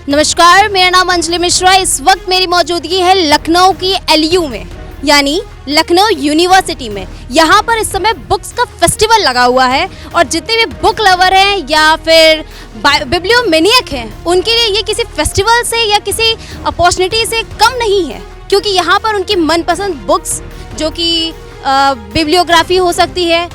नमस्कार, मेरा नाम अंजलि मिश्रा। इस वक्त मेरी मौजूदगी है लखनऊ की एलयू में, यानी लखनऊ यूनिवर्सिटी में। यहाँ पर इस समय बुक्स का फेस्टिवल लगा हुआ है और जितने भी बुक लवर हैं या फिर बिब्लियोमेनियक हैं, उनके लिए ये किसी फेस्टिवल से या किसी अपॉर्चुनिटी से कम नहीं है, क्योंकि यहाँ पर उनकी मनपसंद बुक्स, जो कि बिब्लियोग्राफी हो सकती है,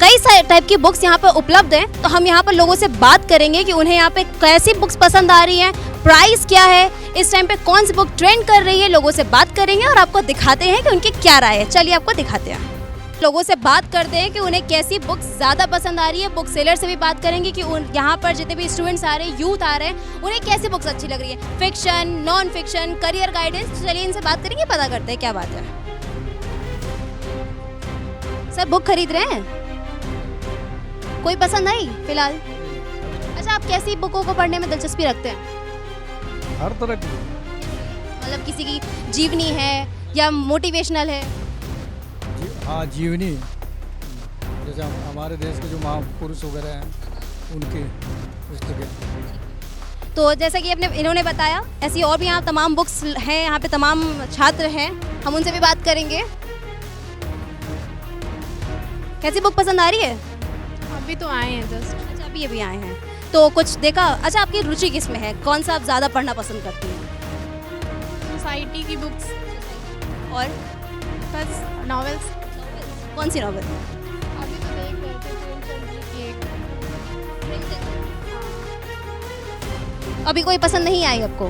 कई सारे टाइप की बुक्स यहाँ पर उपलब्ध हैं। तो हम यहाँ पर लोगों से बात करेंगे कि उन्हें यहाँ पे कैसी बुक्स पसंद आ रही हैं, प्राइस क्या है, इस टाइम पे कौन सी बुक ट्रेंड कर रही है। लोगों से बात करेंगे और आपको दिखाते हैं कि उनकी क्या राय है। चलिए आपको दिखाते हैं। लोगों से बात करते हैं कि उन्हें कैसी बुक्स ज़्यादा पसंद आ रही है। बुक सेलर से भी बात करेंगे कि यहाँ पर जितने भी स्टूडेंट्स आ रहे हैं, यूथ आ रहे हैं, उन्हें कैसी बुक्स अच्छी लग रही है, fiction, non fiction, career guidance. चलिए इनसे बात करेंगे, पता करते हैं क्या बात है। सर, बुक खरीद रहे हैं? कोई पसंद आई फिलहाल? अच्छा, आप कैसी बुकों को पढ़ने में दिलचस्पी रखते हैं? हर तरह की। मतलब किसी की जीवनी है या मोटिवेशनल है? हाँ, जीवनी, जैसे हमारे देश के जो महापुरुष वगैरह हैं उनके पुस्तकें। तो जैसा कि इन्होंने बताया, ऐसी और भी यहाँ तमाम बुक्स हैं, यहाँ पे तमाम छात्र हैं, हम उनसे भी बात करेंगे। कैसी बुक पसंद आ रही है? अभी तो आए हैं जस्ट। अच्छा, अभी आए हैं तो कुछ देखा? अच्छा, आपकी रुचि किस में है? कौन सा आप ज़्यादा पढ़ना पसंद करती हैं? सोसाइटी की बुक्स और बस नॉवेल्स। कौन सी नॉवल? अभी तो देख रहे थे प्रेमचंद की एक। अभी कोई पसंद नहीं आई आपको?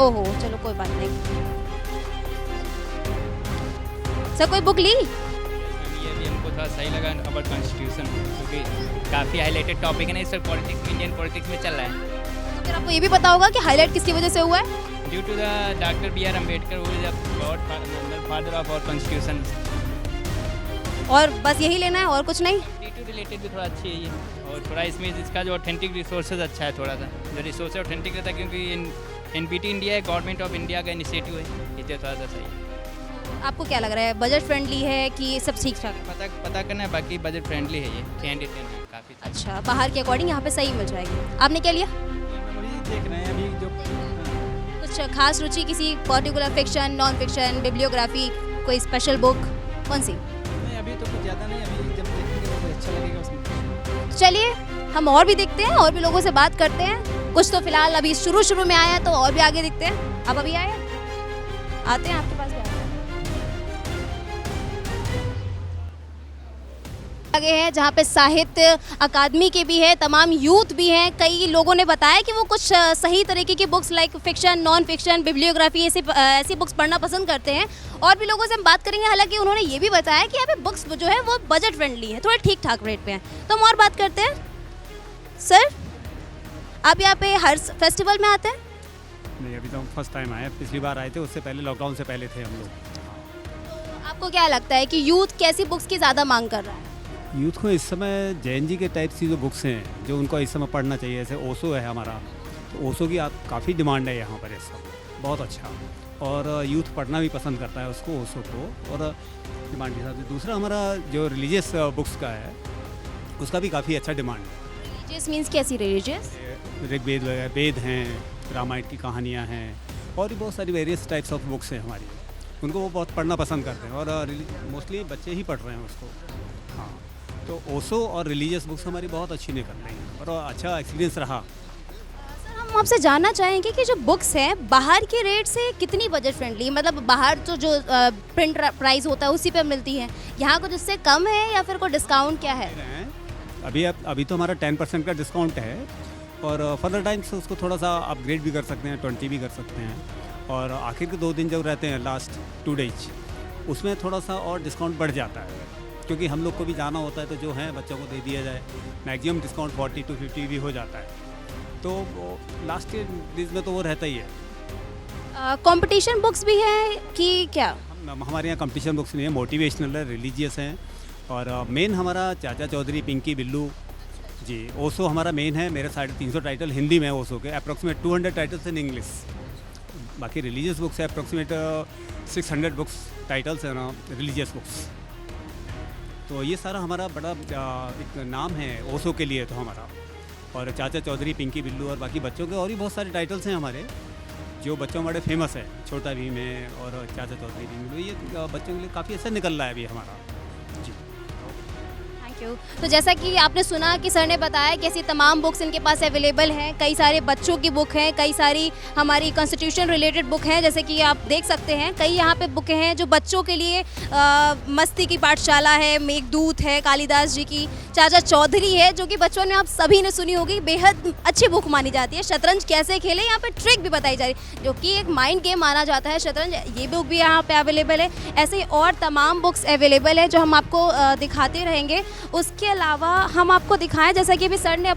ओहो, चलो कोई बात नहीं। सर, कोई बुक ली? ये भी हमको थोड़ा सही लगा अबाउट कॉन्स्टिट्यूशन, क्योंकि काफ़ी हाईलाइटेड टॉपिक है ना, इस पॉलिटिक्स में, इंडियन पॉलिटिक्स में चल रहा है। तो फिर आपको ये भी पता होगा कि हाईलाइट किसकी वजह से हुआ है? Due to the doctor B.R. Ambedkar, who is the father of our constitution. और बस यही लेना है और कुछ नहीं? टू रिलेटेड भी थोड़ा अच्छी है ये, और थोड़ा इसमें इसका जो ऑथेंटिक रिसोर्सेज अच्छा है, थोड़ा सा जो रिसोर्स ऑथेंटिक रहता है, क्योंकि NPT इंडिया है, गवर्नमेंट ऑफ इंडिया का इनिशिएटिव है, इसलिए थोड़ा सा सही है। आपको क्या लग रहा है, बजट फ्रेंडली है कि सब ठीक ठाक है? पता करना है, बाकी बजट फ्रेंडली है ये, 10 है काफ़ी। अच्छा, बाहर के अकॉर्डिंग यहाँ पे सही मिल जाएगी। आपने क्या लिया? वही देख रहे हैं अभी जो कुछ खास रुचि, किसी particular fiction, non fiction, bibliography, कोई स्पेशल बुक, कौन सी? नहीं, अभी तो कुछ ज़्यादा नहीं, अभी जब देखेंगे तो अच्छा लगेगा उसमें। चलिए हम और भी देखते हैं, और भी लोगों से बात करते हैं। कुछ तो फिलहाल अभी शुरू में आया, तो और भी आगे देखते हैं। अब अभी आए, आते हैं आपके पास भी आते हैं। आगे है जहाँ पे साहित्य अकादमी के भी है, तमाम यूथ भी हैं। कई लोगों ने बताया कि वो कुछ सही तरीके की books like fiction, non fiction, bibliography ऐसी बुक्स पढ़ना पसंद करते हैं। और भी लोगों से हम बात करेंगे। हालांकि उन्होंने ये भी बताया कि यहाँ पे बुक्स जो है वो बजट फ्रेंडली है, थोड़े ठीक ठाक रेट पे हैं। तो हम और बात करते हैं। सर, आप यहाँ पे हर फेस्टिवल में आते हैं? नहीं, अभी तो हम फर्स्ट टाइम आए, पिछली बार आए थे, उससे पहले लॉकडाउन से पहले थे हम लोग। तो आपको क्या लगता है कि यूथ कैसी बुक्स की ज़्यादा मांग कर रहा है? यूथ को इस समय जैन जी के टाइप की जो बुक्स हैं, जो उनको इस समय पढ़ना चाहिए, जैसे ओशो है हमारा, तो ओशो की काफ़ी डिमांड है यहाँ पर इस समय, बहुत अच्छा। और यूथ पढ़ना भी पसंद करता है उसको, ओशो को, और डिमांड के हिसाब से। दूसरा हमारा जो रिलीजियस बुक्स का है, उसका भी काफ़ी अच्छा डिमांड है। रिलीजियस मीन्स कैसी रिलीजियस? ऋग्वेद वगैरह, वेद हैं, रामायण की कहानियाँ हैं, और भी बहुत सारी वेरियस टाइप्स ऑफ बुक्स हैं हमारी, उनको वो बहुत पढ़ना पसंद करते हैं, और मोस्टली बच्चे ही पढ़ रहे हैं उसको। हाँ, तो ओशो और रिलीजियस बुक्स हमारी बहुत अच्छी निकल रही हैं, और अच्छा एक्सपीरियंस रहा। सर, हम आपसे जानना चाहेंगे कि जो बुक्स हैं बाहर के रेट से कितनी बजट फ्रेंडली, मतलब बाहर तो जो प्रिंट प्राइस होता है उसी पे मिलती है, यहाँ कुछ उससे कम है या फिर कोई डिस्काउंट क्या है? अभी तो हमारा 10% का डिस्काउंट है, और फर्दर टाइम्स उसको थोड़ा सा अपग्रेड भी कर सकते हैं, 20 भी कर सकते हैं। और आखिर के 2 दिन जब रहते हैं, लास्ट 2 डेज, उसमें थोड़ा सा और डिस्काउंट बढ़ जाता है, क्योंकि हम लोग को भी जाना होता है, तो जो है बच्चों को दे दिया जाए। मैक्सिमम डिस्काउंट 40 to 50 भी हो जाता है, तो लास्ट के डेज में तो वो रहता ही है। कंपटीशन बुक्स भी है कि क्या? हमारे यहाँ कंपटीशन बुक्स नहीं है, मोटिवेशनल है, रिलीजियस हैं, और मेन हमारा चाचा चौधरी, पिंकी बिल्लू जी, ओशो हमारा मेन है। मेरे 350 टाइटल हिंदी में ओशो के, अप्रॉक्सीमेट 200 टाइटल्स इन इंग्लिश। बाकी रिलीजियस बुक्स है अप्रॉक्सीमेट 600 बुक्स टाइटल्स है ना, रिलीजियस बुक्स। तो ये सारा हमारा बड़ा एक नाम है ओशो के लिए, तो हमारा और चाचा चौधरी, पिंकी बिल्लू और बाकी बच्चों के और भी बहुत सारे टाइटल्स हैं हमारे जो बच्चों में बड़े फेमस है। छोटा भीम है और चाचा चौधरी भीम, ये बच्चों के लिए काफ़ी अच्छा निकल रहा है अभी हमारा। जी थैंक यू। तो जैसा कि आपने सुना कि सर ने बताया कि ऐसी तमाम बुक्स इनके पास अवेलेबल हैं। कई सारे बच्चों की बुक हैं, कई सारी हमारी कॉन्स्टिट्यूशन रिलेटेड बुक हैं, जैसे कि आप देख सकते हैं। कई यहाँ पे बुकें हैं जो बच्चों के लिए मस्ती की पाठशाला है, मेघदूत है, कालिदास जी की, चाचा चौधरी है जो कि बच्चों ने आप सभी ने सुनी होगी, बेहद अच्छी बुक मानी जाती है। शतरंज कैसे खेले, यहाँ पे ट्रिक भी बताई जा रही है जो कि एक माइंड गेम माना जाता है शतरंज, ये बुक भी यहाँ पे अवेलेबल है। ऐसे ही और तमाम बुक्स अवेलेबल है जो हम आपको दिखाते रहेंगे। उसके अलावा हम आपको दिखाएं, जैसा कि अभी सर ने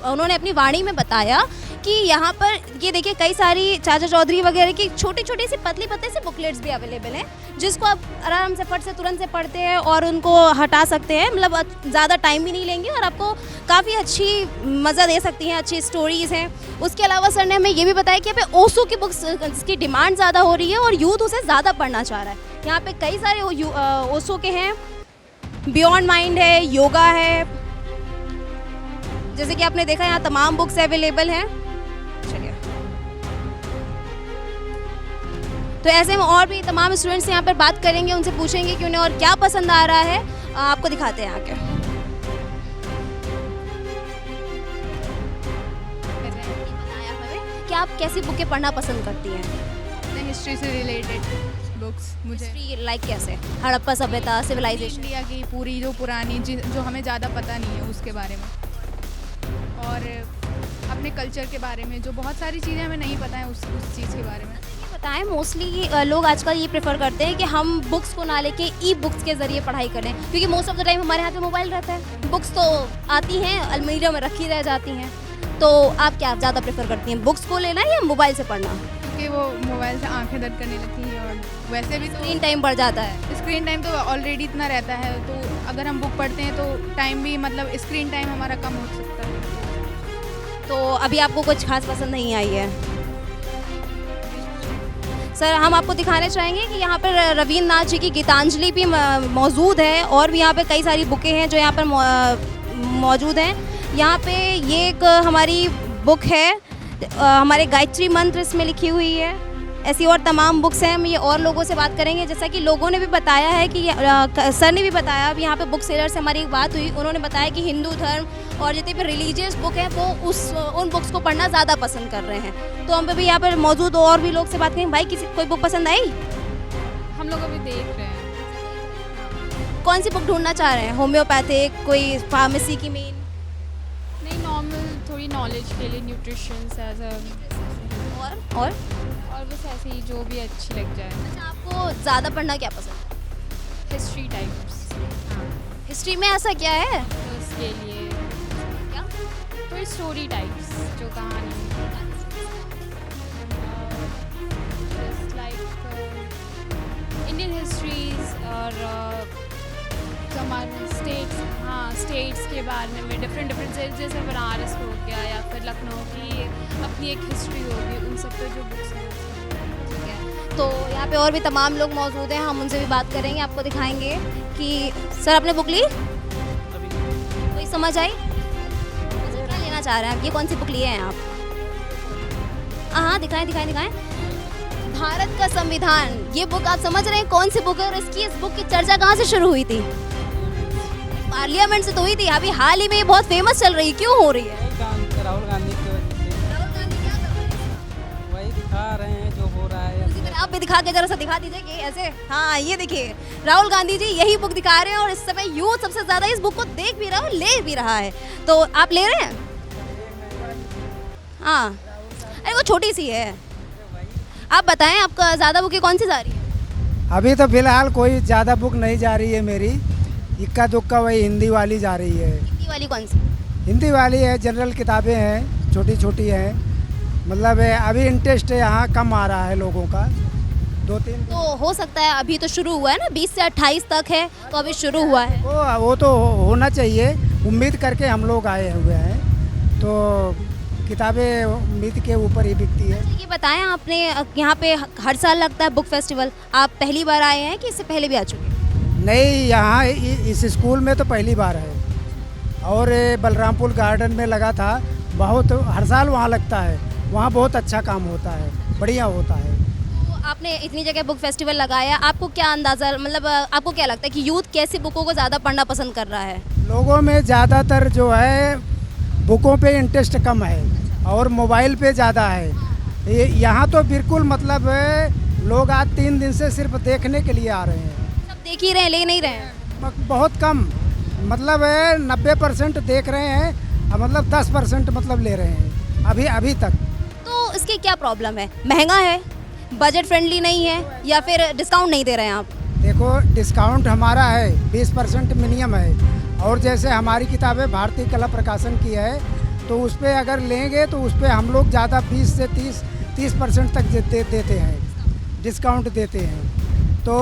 उन्होंने अपनी वाणी में बताया कि यहाँ पर ये देखिए कई सारी चाचा चौधरी वगैरह की छोटी छोटी सी पतली पतली सी बुकलेट्स भी अवेलेबल हैं जिसको आप आराम से फट से तुरंत से पढ़ते हैं और उनको हटा सकते हैं। मतलब ज़्यादा टाइम भी नहीं लेंगे और आपको काफ़ी अच्छी मज़ा दे सकती हैं, अच्छी स्टोरीज़ हैं। उसके अलावा सर ने हमें ये भी बताया कि यहाँ पे ओशो की बुक्स की डिमांड ज़्यादा हो रही है और यूथ उसे ज़्यादा पढ़ना चाह रहा है। यहाँ पे कई सारे ओशो के हैं, बियॉन्ड माइंड है, योगा है, जैसे कि आपने देखा यहाँ तमाम बुक्स अवेलेबल हैं। चलिए, तो ऐसे में और भी तमाम स्टूडेंट्स से यहाँ पर बात करेंगे, उनसे पूछेंगे कि उन्हें और क्या पसंद आ रहा है। आपको दिखाते हैं आके। बताया हमें कि आप कैसी बुकें पढ़ना पसंद करती हैं? हिस्ट्री से रिलेटेड बुक्स मुझे हिस्ट्री लाइक कैसे? हड़प्पा सभ्यता, सिविलाइजेशन, इंडिया की पूरी जो पुरानी जो हमें ज़्यादा पता नहीं है उसके बारे में, और अपने कल्चर के बारे में जो बहुत सारी चीज़ें हमें नहीं पता है उस चीज़ के बारे में। ये बताएं, मोस्टली लोग आजकल ये प्रेफर करते हैं कि हम बुक्स को ना लेके ई बुक्स के ज़रिए पढ़ाई करें, क्योंकि मोस्ट ऑफ द टाइम हमारे हाथ में मोबाइल रहता है। बुक्स तो आती हैं अलमीरा में रखी रह जाती हैं, तो आप क्या ज़्यादा प्रेफर करती हैं, बुक्स को लेना या मोबाइल से पढ़ना? क्योंकि वो मोबाइल से आंखें दर्द करने लगती हैं और वैसे भी स्क्रीन टाइम बढ़ जाता है। स्क्रीन टाइम तो ऑलरेडी इतना रहता है, तो अगर हम बुक पढ़ते हैं तो टाइम भी मतलब स्क्रीन टाइम हमारा कम हो सकता है। तो अभी आपको कुछ खास पसंद नहीं आई है? सर, हम आपको दिखाने चाहेंगे कि यहाँ पर रवींद्र नाथ जी की गीतांजलि भी मौजूद है और भी यहाँ पे कई सारी बुकें हैं जो यहाँ पर मौजूद हैं। यहाँ पे ये एक हमारी बुक है, हमारे गायत्री मंत्र इसमें लिखी हुई है। ऐसी और तमाम बुक्स हैं। हम ये और लोगों से बात करेंगे, जैसा कि लोगों ने भी बताया है कि सर ने भी बताया, अब यहाँ पे बुक सेलर से हमारी एक बात हुई, उन्होंने बताया कि हिंदू धर्म और जितने भी रिलीजियस बुक हैं वो उन बुक्स को पढ़ना ज़्यादा पसंद कर रहे हैं। तो हम भी यहाँ पर मौजूद और भी लोग से बात करेंगे। भाई, कोई बुक पसंद आई? हम लोग अभी देख रहे हैं। कौन सी बुक ढूंढना चाह रहे हैं? होम्योपैथिक, कोई फार्मेसी की मेन? नहीं, नॉर्मल थोड़ी नॉलेज के लिए, न्यूट्रिशन और बस ऐसे ही जो भी अच्छी लग जाए। अच्छा, आपको ज़्यादा पढ़ना क्या पसंद है? History types. हिस्ट्री में ऐसा क्या है? तो इसके लिए क्या? थोड़ी स्टोरी टाइप्स, जो कहानी लाइक इंडियन हिस्ट्रीज और जो हमारे स्टेट्स के बारे में डिफरेंट जैसे बनारस हो गया या फिर लखनऊ की अपनी एक हिस्ट्री होगी, उन सब पे जो बुक्स हैं। ठीक है, तो यहाँ पे और भी तमाम लोग मौजूद हैं, हम उनसे भी बात करेंगे, आपको दिखाएंगे कि सर आपने बुक ली? कोई समझ आई? क्या लेना चाह रहे हैं आप? ये कौन सी बुक लिए हैं आप? हाँ, दिखाएं। भारत का संविधान, ये बुक आप समझ रहे हैं कौन सी बुक है? और इस बुक की चर्चा कहाँ से शुरू हुई थी? पार्लियामेंट से तो हुई थी। अभी हाल ही में ये बहुत फेमस चल रही है, क्यों हो रही है? राहुल गांधी की वजह से। राहुल गांधी क्या कर रहे हैं? वही दिखा रहे हैं जो हो रहा है। उसी तरह आप भी दिखा के जरा सा दिखा दीजिए कि ऐसे। हाँ, ये देखिए, राहुल गांधी जी यही बुक दिखा रहे हैं और इस समय यूथ सबसे ज्यादा इस बुक को देख भी रहा है और ले भी रहा है। तो आप ले रहे हैं? हाँ, अरे वो छोटी सी है। आप बताएं, आपका ज्यादा बुकें कौन सी जा रही है? अभी तो फिलहाल कोई ज़्यादा बुक नहीं जा रही है मेरी, इक्का दुक्का वही हिंदी वाली जा रही है। हिंदी वाली कौन सी? हिंदी वाली है, जनरल किताबें हैं, छोटी छोटी हैं। मतलब अभी इंटरेस्ट यहाँ कम आ रहा है लोगों का, 2-3। तो हो सकता है, अभी तो शुरू हुआ है ना, 20 से 28 तक है, तो अभी शुरू हुआ है। वो तो होना चाहिए, उम्मीद करके हम लोग आए हुए हैं, तो किताबें उम्मीद के ऊपर ही बिकती है। ये बताएं, आपने यहाँ पे हर साल लगता है बुक फेस्टिवल, आप पहली बार आए हैं कि इससे पहले भी आ चुके हैं? नहीं, यहाँ इस स्कूल में तो पहली बार है और बलरामपुर गार्डन में लगा था, बहुत हर साल वहाँ लगता है, वहाँ बहुत अच्छा काम होता है, बढ़िया होता है। तो आपने इतनी जगह बुक फेस्टिवल लगाया, आपको क्या अंदाज़ा, मतलब आपको क्या लगता है कि यूथ कैसी बुकों को ज़्यादा पढ़ना पसंद कर रहा है? लोगों में ज़्यादातर जो है बुकों पे इंटरेस्ट कम है और मोबाइल पे ज़्यादा है। ये यहाँ तो बिल्कुल मतलब लोग आज 3 दिन से सिर्फ देखने के लिए आ रहे हैं। सब देख ही रहे हैं, ले नहीं रहे हैं। बहुत कम, मतलब 90% देख रहे हैं, मतलब 10% मतलब ले रहे हैं अभी तक। तो इसकी क्या प्रॉब्लम है? महंगा है, बजट फ्रेंडली नहीं है, या फिर डिस्काउंट नहीं दे रहे हैं आप? देखो डिस्काउंट हमारा है 20% मिनिमम है, और जैसे हमारी किताबें भारतीय कला प्रकाशन की है तो उस पर अगर लेंगे तो उस पर हम लोग ज़्यादा 20 से 30% तक देते हैं, डिस्काउंट देते हैं। तो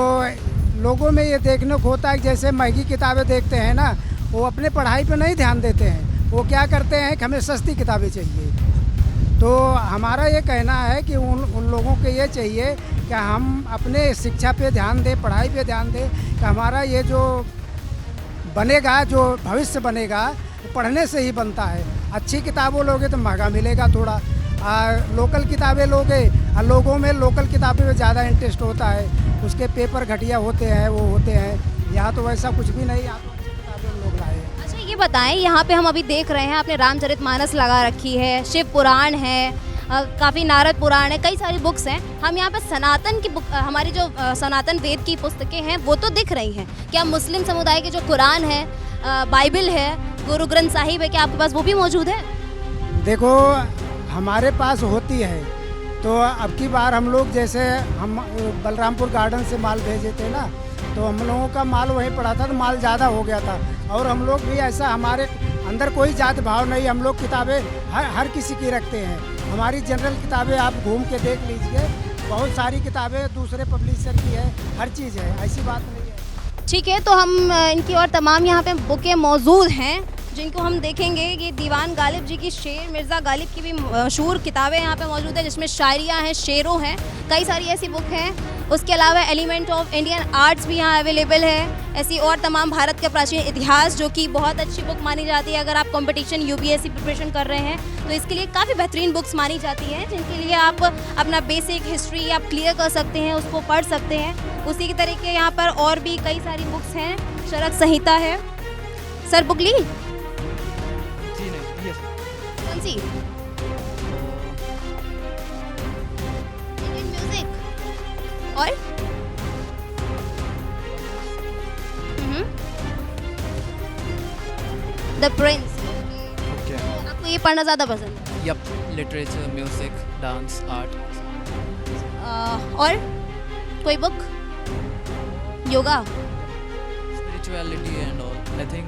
लोगों में ये देखने को होता है कि जैसे महंगी किताबें देखते हैं ना, वो अपने पढ़ाई पे नहीं ध्यान देते हैं, वो क्या करते हैं कि हमें सस्ती किताबें चाहिए। तो हमारा ये कहना है कि उन लोगों को ये चाहिए कि हम अपने शिक्षा पे ध्यान दें, पढ़ाई पे ध्यान दें, कि हमारा ये जो बनेगा, जो भविष्य बनेगा, वो पढ़ने से ही बनता है। अच्छी किताबों लोगे तो महंगा मिलेगा थोड़ा, लोकल किताबें लोगे, लोगों में लोकल किताबें में ज़्यादा इंटरेस्ट होता है, उसके पेपर घटिया होते हैं, वो होते हैं। यहाँ तो वैसा कुछ भी नहीं, यहाँ तो अच्छी किताबें लोग लाए हैं। अच्छा ये बताएं, यहाँ पे हम अभी देख रहे हैं आपने रामचरितमानस लगा रखी है, शिव पुराण है, काफ़ी नारद पुराण है, कई सारी बुक्स हैं। हम यहाँ पे सनातन की बुक, हमारी जो सनातन वेद की पुस्तकें हैं वो तो दिख रही हैं। क्या मुस्लिम समुदाय के जो कुरान है, बाइबल है, गुरु ग्रंथ साहिब है, क्या आपके पास वो भी मौजूद है? देखो हमारे पास होती है, तो अब की बार हम लोग जैसे हम बलरामपुर गार्डन से माल भेजे थे ना, तो हम लोगों का माल वहीं पड़ा था तो माल ज़्यादा हो गया था। और हम लोग भी ऐसा, हमारे अंदर कोई जात भाव नहीं, हम लोग किताबें हर किसी की रखते हैं। हमारी जनरल किताबें आप घूम के देख लीजिए, बहुत सारी किताबें दूसरे पब्लिशर की है, हर चीज़ है, ऐसी बात नहीं है। ठीक है, तो हम इनकी और तमाम यहाँ पे बुकें मौजूद हैं जिनको हम देखेंगे। ये दीवान गालिब जी की शेर मिर्ज़ा गालिब की भी मशहूर किताबें यहाँ पे मौजूद है, जिसमें शायरियाँ हैं, शेरों हैं, कई सारी ऐसी बुक हैं। उसके अलावा एलिमेंट ऑफ इंडियन आर्ट्स भी यहाँ अवेलेबल है। ऐसी और तमाम भारत का प्राचीन इतिहास, जो कि बहुत अच्छी बुक मानी जाती है। अगर आप कंपटीशन UPSC प्रिपरेशन कर रहे हैं तो इसके लिए काफ़ी बेहतरीन बुक्स मानी जाती हैं, जिनके लिए आप अपना बेसिक हिस्ट्री आप क्लियर कर सकते हैं, उसको पढ़ सकते हैं। उसी की तरीके यहाँ पर और भी कई सारी बुक्स हैं, चरक संहिता है। सर बुक ली? जी नहीं, यस। कौन सी? इंडियन म्यूजिक और द प्रिंस। Okay. तो आपको ये पढ़ना ज़्यादा पसंद है? Yup. Literature, music, dance, art. और कोई book? Yoga? Spirituality and all. I think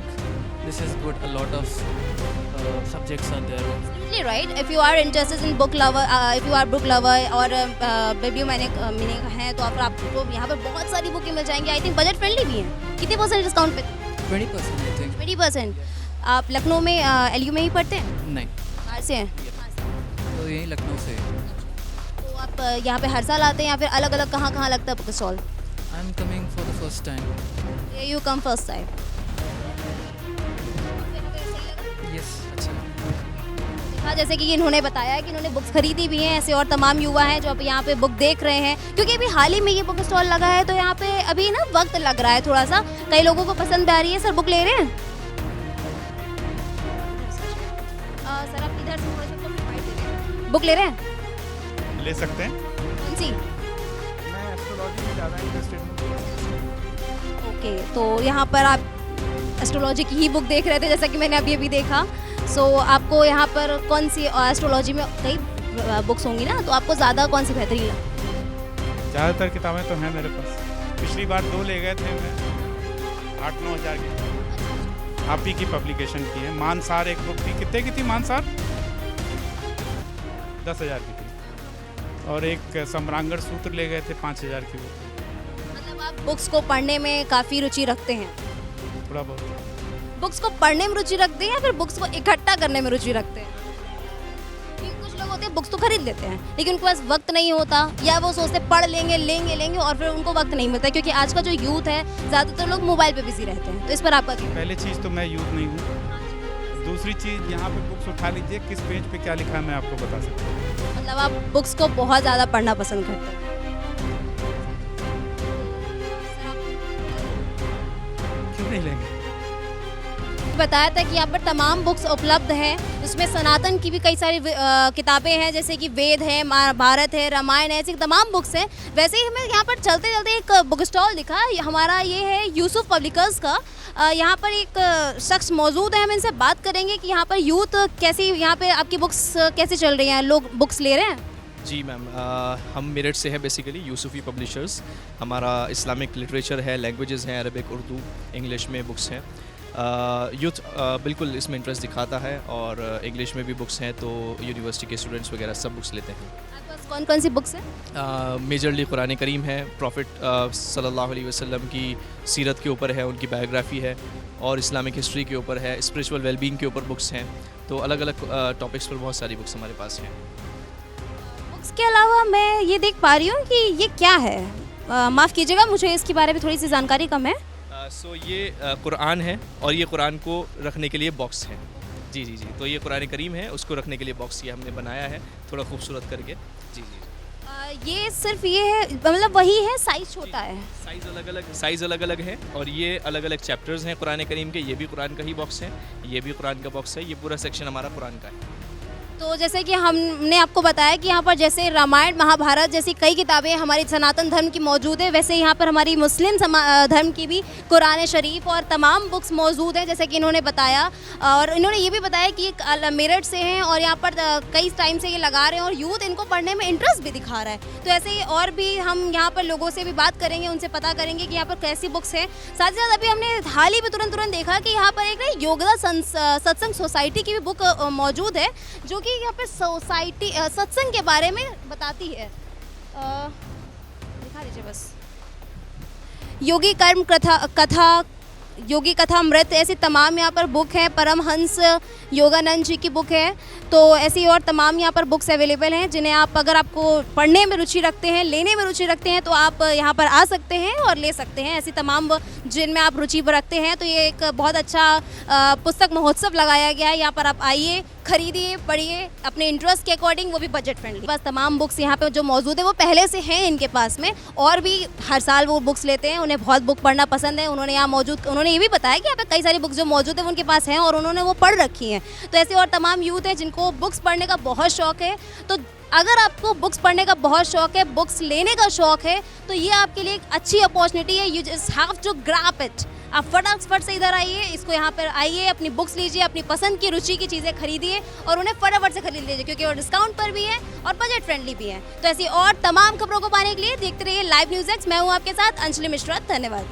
this is good. A lot of subjects are there. Absolutely right. If you are interested in book lover, if you are book lover और बिब्लियोमैनिक हैं, तो आपको यहाँ पर बहुत सारी बुकें मिल जाएंगी। आई थिंक बजट फ्रेंडली भी हैं। कितने % डिस्काउंट पे? 20% I think. 20%। आप लखनऊ में LU में ही पढ़ते हैं? नहीं. बाहर से हैं? तो यही लखनऊ से. तो आप यहाँ पे हर साल आते हैं या फिर अलग अलग कहाँ लगता है book stall? I am coming for the first time. You come first time. Yes. अच्छा. हाँ, जैसे कि इन्होंने बताया कि इन्होंने बुक्स खरीदी भी हैं। ऐसे और तमाम युवा हैं जो अब यहाँ पे बुक देख रहे हैं, क्योंकि अभी हाल ही में ये बुक स्टॉल लगा है, तो यहाँ पे अभी ना वक्त लग रहा है थोड़ा सा, कई लोगों को पसंद आ रही है। सर बुक ले रहे हैं? सर आप इधर से थोड़ा सा बाइट दे रहे हैं। बुक ले रहे हैं? ले सकते हैं। कौन सी? मैं एस्ट्रोलॉजी में ज़्यादा इंटरेस्टेड हूँ। ओके, तो यहाँ पर आप एस्ट्रोलॉजी की ही बुक देख रहे थे, जैसा कि मैंने अभी देखा। सो आपको यहाँ पर कौन सी, एस्ट्रोलॉजी में कई बुक्स होंगी ना, तो आपको ज़्यादा कौन सी बेहतरीन लगी? ज़्यादातर किताबें तो हैं मेरे पास। पिछली बार 2 ले गए थे मैं, 8-9 हज़ार की। आप ही की पब्लिकेशन की है। मानसार एक बुक थी, कितने की थी मानसार? 10,000 की थी। और एक सम्रांगण सूत्र ले गए थे 5,000 की बुक। मतलब आप बुक्स को पढ़ने में काफ़ी रुचि रखते हैं? थोड़ा बहुत। बुक्स को पढ़ने में रुचि रखते हैं या फिर बुक्स को इकट्ठा करने में रुचि रखते हैं? क्योंकि कुछ लोग होते हैं बुक्स तो खरीद लेते हैं, लेकिन उनके पास वक्त नहीं होता, या वो सोचते पढ़ लेंगे और फिर उनको वक्त नहीं मिलता, क्योंकि आज का जो यूथ है ज़्यादातर लोग मोबाइल पे बिजी रहते हैं। तो इस पर आपका क्या? पहले चीज़ तो मैं यूथ नहीं हूँ, दूसरी चीज़ यहाँ पे बुक्स उठा लीजिए, किस पेज पे क्या लिखा है मैं आपको बता सकता हूँ। मतलब आप बुक्स को बहुत ज़्यादा पढ़ना पसंद करते हैं। क्यों नहीं लेंगे? बताया था कि यहाँ पर तमाम बुक्स उपलब्ध हैं। उसमें सनातन की भी कई सारी किताबें हैं, जैसे कि वेद है, महाभारत है, रामायण है, ऐसी तमाम बुक्स हैं। वैसे ही हमें यहाँ पर चलते चलते एक बुक स्टॉल दिखा। हमारा ये है यूसुफ पब्लिकर्स का। यहाँ पर एक शख्स मौजूद है, हम इनसे बात करेंगे कि यहाँ पर यूथ कैसी, यहाँ पे आपकी बुक्स कैसे चल रही हैं, लोग बुक्स ले रहे हैं? जी मैम, हम मेरठ से हैं बेसिकली, यूसुफी पब्लिशर्स। हमारा इस्लामिक लिटरेचर है, लैंग्वेजेस हैं, अरबिक, उर्दू, इंग्लिश में बुक्स हैं। यूथ बिल्कुल इसमें इंटरेस्ट दिखाता है और इंग्लिश में भी बुक्स हैं, तो यूनिवर्सिटी के स्टूडेंट्स वगैरह सब बुक्स लेते हैं। आपके पास कौन कौन सी बुक्स हैं? मेजरली कुरान करीम है, प्रॉफिट सल्लल्लाहु अलैहि वसल्लम की सीरत के ऊपर है, उनकी बायोग्राफी है, और इस्लामिक हिस्ट्री के ऊपर है, स्पिरिचुअल वेलबींग के ऊपर बुक्स हैं। तो अलग अलग टॉपिक्स पर बहुत सारी बुक्स हमारे पास हैं। बुक्स के अलावा मैं ये देख पा रही हूँ कि ये क्या है, माफ़ कीजिएगा, मुझे इसके बारे में थोड़ी सी जानकारी कम है। सो ये कुरान है, और ये कुरान को रखने के लिए बॉक्स है। जी जी जी, तो ये कुरान करीम है, उसको रखने के लिए बॉक्स ये हमने बनाया है थोड़ा खूबसूरत करके। जी जी। ये सिर्फ ये है, मतलब वही है, साइज़ छोटा है? साइज़ अलग अलग है, और ये अलग अलग चैप्टर्स हैं कुरान करीम के। ये भी कुरान का ही बॉक्स है, ये भी कुरान का बॉक्स है, ये पूरा सेक्शन हमारा कुरान का है। तो जैसे कि हमने आपको बताया कि यहाँ पर जैसे रामायण, महाभारत जैसी कई किताबें हमारी सनातन धर्म की मौजूद है, वैसे यहाँ पर हमारी मुस्लिम धर्म की भी कुरान शरीफ और तमाम बुक्स मौजूद हैं, जैसे कि इन्होंने बताया। और इन्होंने ये भी बताया कि ये मेरठ से हैं और यहाँ पर कई टाइम से ये लगा रहे हैं और यूथ इनको पढ़ने में इंटरेस्ट भी दिखा रहा है। तो ऐसे ही और भी हम यहाँ पर लोगों से भी बात करेंगे, उनसे पता करेंगे कि यहाँ पर कैसी बुक्स हैं। साथ ही साथ अभी हमने हाल ही में तुरंत देखा कि यहाँ पर एक ना योगदा सत्संग सोसाइटी की भी बुक मौजूद है, जो कि यहाँ पर सोसाइटी सत्संग के बारे में बताती है। दिखा दीजिए बस। योगी कर्म कथा, योगी कथा अमृत, ऐसी तमाम यहाँ पर बुक है। परमहंस योगानंद जी की बुक है। तो ऐसी और तमाम यहाँ पर बुक्स अवेलेबल हैं, जिन्हें आप, अगर आपको पढ़ने में रुचि रखते हैं, लेने में रुचि रखते हैं, तो आप यहाँ पर आ सकते हैं और ले सकते हैं। ऐसी तमाम जिनमें आप रुचि रखते हैं, तो ये एक बहुत अच्छा पुस्तक महोत्सव लगाया गया है। यहाँ पर आप आइए, खरीदिए, पढ़िए अपने इंटरेस्ट के अकॉर्डिंग, वो भी बजट फ्रेंडली। बस तमाम बुक्स यहाँ पे जो मौजूद है वो पहले से हैं इनके पास में, और भी हर साल वो बुक्स लेते हैं। उन्हें बहुत बुक पढ़ना पसंद है। उन्होंने ये भी बताया कि यहाँ पे कई सारी बुक्स जो मौजूद है वो उनके पास हैं और उन्होंने वो पढ़ रखी हैं। तो ऐसे और तमाम यूथ हैं जिनको बुक्स पढ़ने का बहुत शौक है। तो अगर आपको बुक्स पढ़ने का बहुत शौक है, बुक्स लेने का शौक है, तो ये आपके लिए एक अच्छी अपॉर्चुनिटी है। You just have to grab it. आप फटाफट से इधर आइए, इसको यहाँ पर आइए, अपनी बुक्स लीजिए, अपनी पसंद की रुचि की चीज़ें खरीदिए और उन्हें फटाफट से खरीद लीजिए, क्योंकि वो डिस्काउंट पर भी है और बजट फ्रेंडली भी है। तो ऐसी और तमाम खबरों को पाने के लिए देखते रहिए लाइव न्यूज़ एक्स। मैं हूँ आपके साथ अंजलि मिश्रा। धन्यवाद।